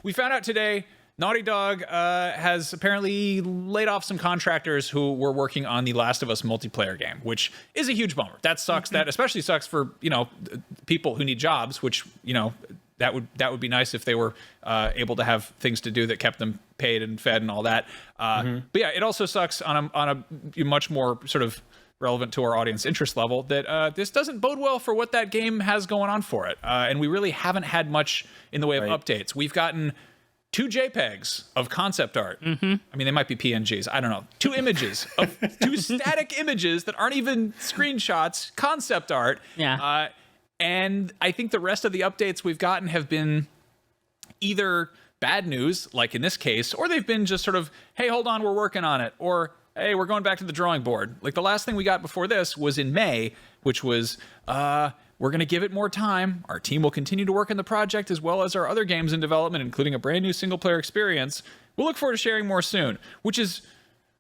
We found out today Naughty Dog has apparently laid off some contractors who were working on the Last of Us multiplayer game, which is a huge bummer. That sucks. That especially sucks for, people who need jobs, which, that would be nice if they were able to have things to do that kept them paid and fed and all that. But yeah, it also sucks on a much more sort of relevant to our audience interest level that this doesn't bode well for what that game has going on for it. And we really haven't had much in the way of updates. We've gotten 2 JPEGs of concept art. I mean, they might be PNGs. I don't know. 2 images of 2 static images that aren't even screenshots, concept art. Yeah. And I think the rest of the updates we've gotten have been either bad news, like in this case, or they've been just sort of, hey, hold on, we're working on it. Or, hey, we're going back to the drawing board. Like the last thing we got before this was in May, which was, we're going to give it more time. Our team will continue to work on the project as well as our other games in development, including a brand new single-player experience. We'll look forward to sharing more soon, which is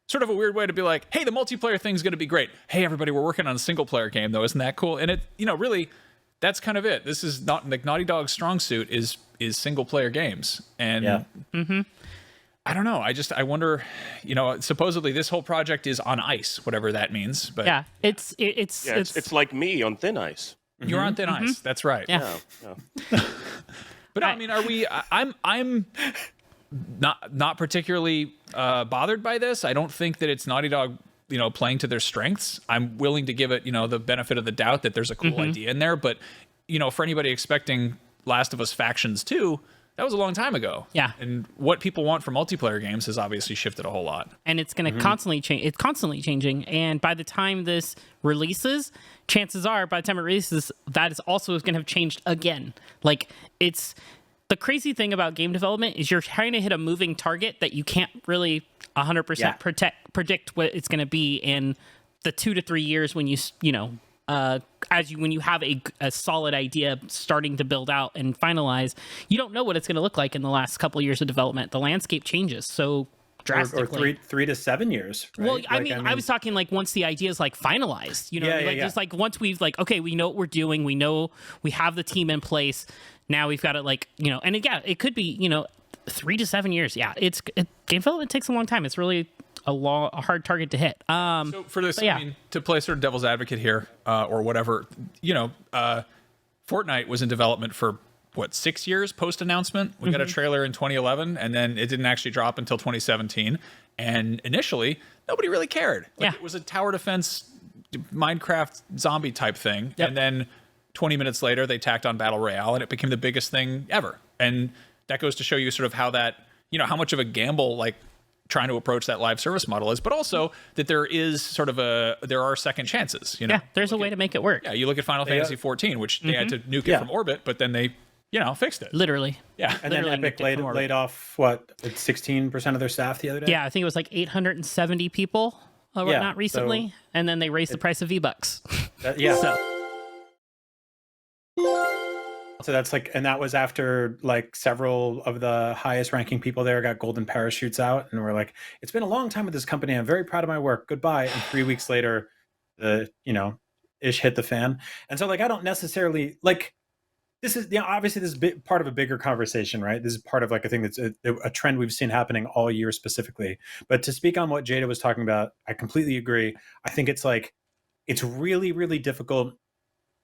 sort of a weird way to be like, hey, the multiplayer thing's going to be great. Hey, everybody, we're working on a single-player game, though. Isn't that cool? And it, really, that's kind of it. This is not like Naughty Dog's strong suit is single-player games. And I don't know. I wonder, supposedly this whole project is on ice, whatever that means. But yeah, it's like me on thin ice. You're on thin ice. That's right. Yeah. But I mean, are we? I'm not particularly bothered by this. I don't think that it's Naughty Dog, playing to their strengths. I'm willing to give it, the benefit of the doubt that there's a cool idea in there. But for anybody expecting Last of Us Factions 2, that was a long time ago. Yeah. And what people want from multiplayer games has obviously shifted a whole lot. And it's going to constantly change. It's constantly changing. And by the time this releases, chances are, by the time it releases, that is also going to have changed again. Like, it's the crazy thing about game development is you're trying to hit a moving target that you can't really 100% predict what it's going to be in the 2 to 3 years when when you have a solid idea starting to build out and finalize. You don't know what it's going to look like in the last couple of years of development. The landscape changes so drastically. Or 3 to 7 years. Right? Well, I mean, I was talking like once the idea is like finalized, just like once we've like, okay, we know what we're doing. We know we have the team in place. Now we've got it and again, it could be, 3 to 7 years. Yeah. Game development takes a long time. It's really a hard target to hit. So for this, I mean, to play sort of devil's advocate here, or whatever, Fortnite was in development for 6 years post announcement. We got a trailer in 2011, and then it didn't actually drop until 2017. And initially, nobody really cared. It was a tower defense Minecraft zombie type thing, and then 20 minutes later, they tacked on Battle Royale, and it became the biggest thing ever. And that goes to show you sort of how that, how much of a gamble trying to approach that live service model is, but also that there is sort of there are second chances. Yeah, there's a way to make it work. Yeah, you look at Final Fantasy XIV, which they had to nuke it from orbit, but then they, fixed it. Literally. Yeah. And then Epic laid off, 16% of their staff the other day? Yeah, I think it was like 870 people, not recently. And then they raised the price of V-Bucks. So that's and that was after several of the highest ranking people there got golden parachutes out and were like, it's been a long time with this company. I'm very proud of my work. Goodbye. And 3 weeks later, ish hit the fan. And so I don't necessarily this is, obviously this is part of a bigger conversation, right? This is part of a thing that's a trend we've seen happening all year specifically. But to speak on what Jada was talking about, I completely agree. I think it's it's really, really difficult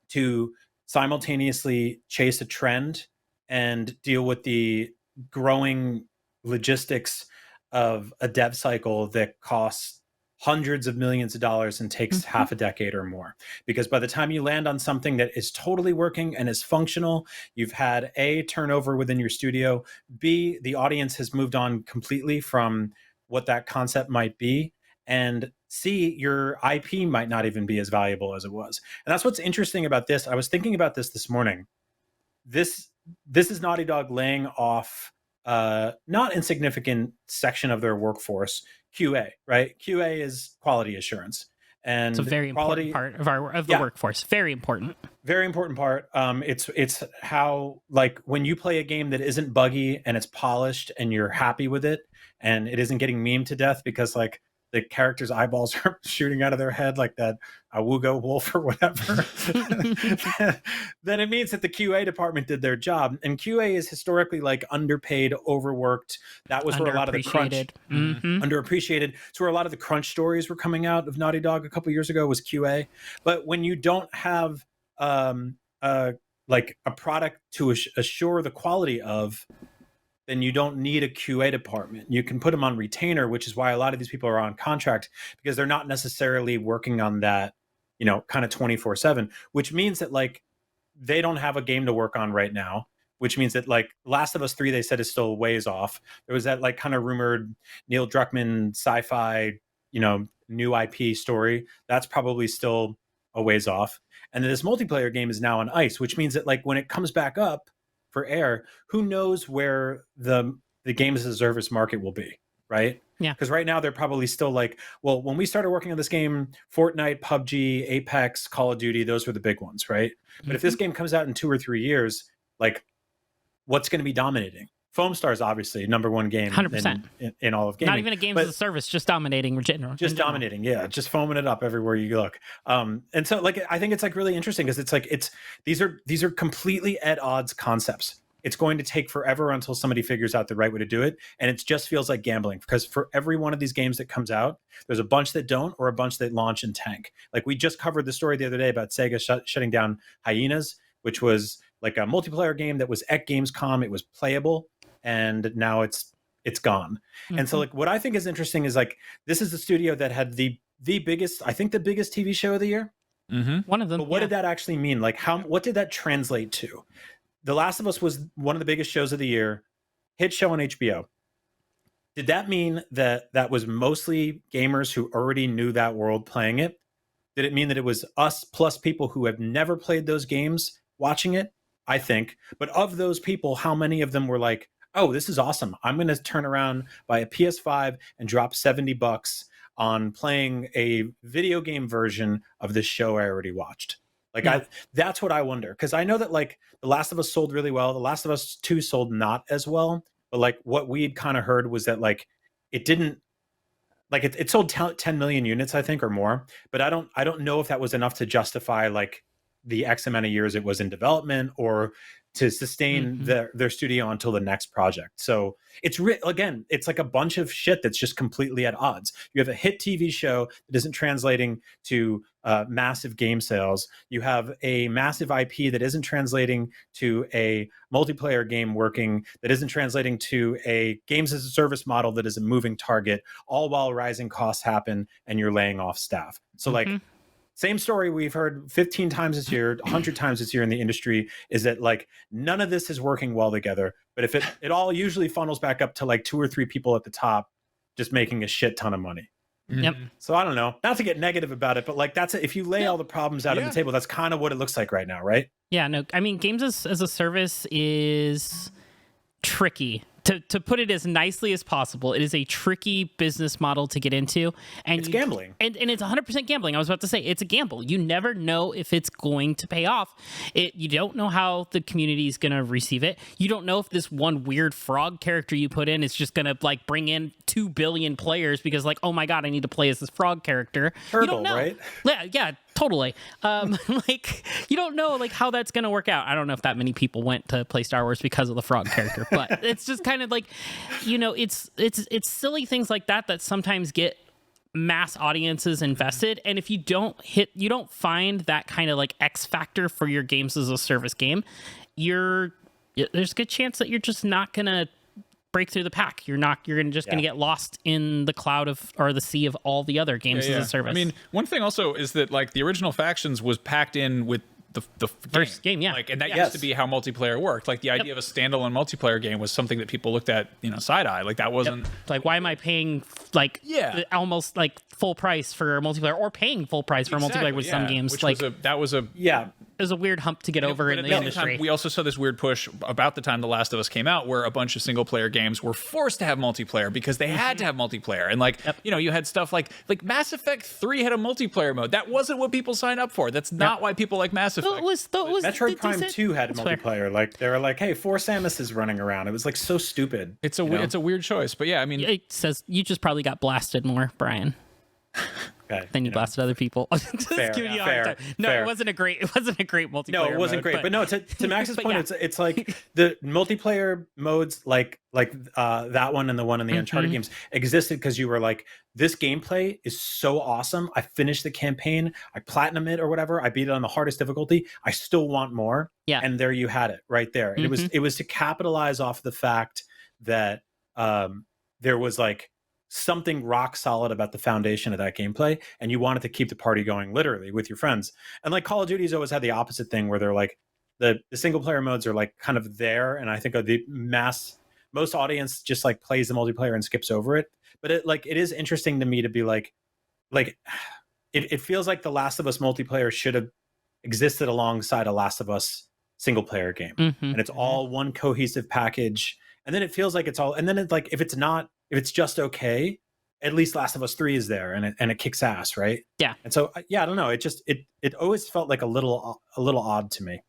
to simultaneously chase a trend and deal with the growing logistics of a dev cycle that costs hundreds of millions of dollars and takes half a decade or more. Because by the time you land on something that is totally working and is functional, you've had A, turnover within your studio, B, the audience has moved on completely from what that concept might be, and C, your IP might not even be as valuable as it was. And that's what's interesting about this. I was thinking about this morning. This is Naughty Dog laying off not insignificant section of their workforce, QA, right? QA is quality assurance. And it's a very important part of the workforce. Very important. Very important part. It's how when you play a game that isn't buggy and it's polished and you're happy with it and it isn't getting memed to death because the characters' eyeballs are shooting out of their head like that Awugo wolf or whatever, then it means that the QA department did their job. And QA is historically like underpaid, overworked. That was where a lot of the crunch, underappreciated. It's where a lot of the crunch stories were coming out of Naughty Dog a couple years ago was QA. But when you don't have like a product to assure the quality of, then you don't need a QA department. You can put them on retainer, which is why a lot of these people are on contract, because they're not necessarily working on that, you know, kind of 24/7, which means that like they don't have a game to work on right now, which means that like Last of Us 3, they said is still ways off. There was that like kind of rumored Neil Druckmann sci-fi, you know, new IP story. That's probably still a ways off. And then this multiplayer game is now on ice, which means that like when it comes back up for air, who knows where the games as a service market will be, right? Yeah. Because right now they're probably still like, well, when we started working on this game, Fortnite, PUBG, Apex, Call of Duty, those were the big ones, right? But if this game comes out in 2 or 3 years, like what's going to be dominating? Foam Star is obviously number one game 100%. in all of gaming. Not even a games as a service, just dominating in general. Just dominating, yeah, just foaming it up everywhere you look. And so like I think it's like really interesting because it's like these are completely at odds concepts. It's going to take forever until somebody figures out the right way to do it, and it just feels like gambling because for every one of these games that comes out, there's a bunch that don't or a bunch that launch and tank. Like we just covered the story the other day about Sega shutting down Hyenas, which was like a multiplayer game that was at Gamescom. It was playable, and now it's gone. And so like what I think is interesting is like this is the studio that had the biggest, I think the biggest TV show of the year. One of them. But what did that actually mean? Like what did that translate to? The Last of Us was one of the biggest shows of the year, hit show on HBO. Did that mean that that was mostly gamers who already knew that world playing it? Did it mean that it was us plus people who have never played those games watching it? I think. But of those people, how many of them were like, oh, this is awesome. I'm going to turn around, buy a PS5 and drop $70 on playing a video game version of this show I already watched. Like that's what I wonder. Because I know that like The Last of Us sold really well. The Last of Us 2 sold not as well. But like what we'd kind of heard was that like it didn't, like it sold 10 million units, I think, or more. But I don't know if that was enough to justify like the X amount of years it was in development or to sustain their studio until the next project. So it's again, it's like a bunch of shit that's just completely at odds. You have a hit TV show that isn't translating to massive game sales. You have a massive IP that isn't translating to a multiplayer game working, that isn't translating to a games as a service model that is a moving target, all while rising costs happen and you're laying off staff. So like, same story we've heard 15 times this year, 100 times this year in the industry is that like none of this is working well together. But if it all usually funnels back up to like 2 or 3 people at the top just making a shit ton of money. Yep. So I don't know, not to get negative about it, but like that's if you lay all the problems out on the table, that's kind of what it looks like right now, right? Yeah, no, I mean, games as a service is tricky. To put it as nicely as possible, it is a tricky business model to get into. And it's gambling. And it's 100% gambling. I was about to say, it's a gamble. You never know if it's going to pay off. You don't know how the community is going to receive it. You don't know if this one weird frog character you put in is just going to like bring in 2 billion players because like, oh my God, I need to play as this frog character. Turtle, you don't know. right? Yeah, totally. Like you don't know like how that's going to work out. I don't know if that many people went to play Star Wars because of the frog character, but it's just kind of like, you know, it's silly things like that sometimes get mass audiences invested. And if you don't find that kind of like X factor for your games as a service game, there's a good chance that you're just not going to break through the pack. You're going to get lost in the cloud of, or the sea of all the other games as a service. I mean, one thing also is that like the original Factions was packed in with the first game, yeah. Like, and that used to be how multiplayer worked. Like the idea of a standalone multiplayer game was something that people looked at, you know, side eye. Like that wasn't like, why am I paying like almost like full price for a multiplayer or paying full price for a multiplayer with some games? Which like was a it was a weird hump to get over in the industry. Time, we also saw this weird push about the time The Last of Us came out where a bunch of single player games were forced to have multiplayer because they had to have multiplayer. And like, you know, you had stuff like Mass Effect 3 had a multiplayer mode. That wasn't what people signed up for. That's not why people like Mass Effect. Metroid Prime 2 had multiplayer. Like they were like, hey, 4 Samus is running around. It was like so stupid. It's a weird choice. But yeah, I mean, it says you just probably got blasted more, Brian. Okay, Then you blasted other people. Just Fair, giving you a fair, hard time. No, fair. it wasn't a great multiplayer. No, it wasn't mode, great. But no, to Max's but point, yeah. it's like the multiplayer modes like that one and the one in the Uncharted games existed because you were like, this gameplay is so awesome. I finished the campaign, I platinum it or whatever. I beat it on the hardest difficulty. I still want more. Yeah. And there you had it right there. And it was to capitalize off the fact that there was like something rock solid about the foundation of that gameplay, and you wanted to keep the party going literally with your friends. And like Call of Duty's always had the opposite thing where they're like the single player modes are like kind of there, and I think the most audience just like plays the multiplayer and skips over it. But it is interesting to me to be like it feels like the Last of Us multiplayer should have existed alongside a Last of Us single player game, and it's all one cohesive package. And then it feels like it's all, and then it's like if it's just okay, at least Last of Us 3 is there and it kicks ass, right? Yeah. And so I don't know, it always felt like a little odd to me.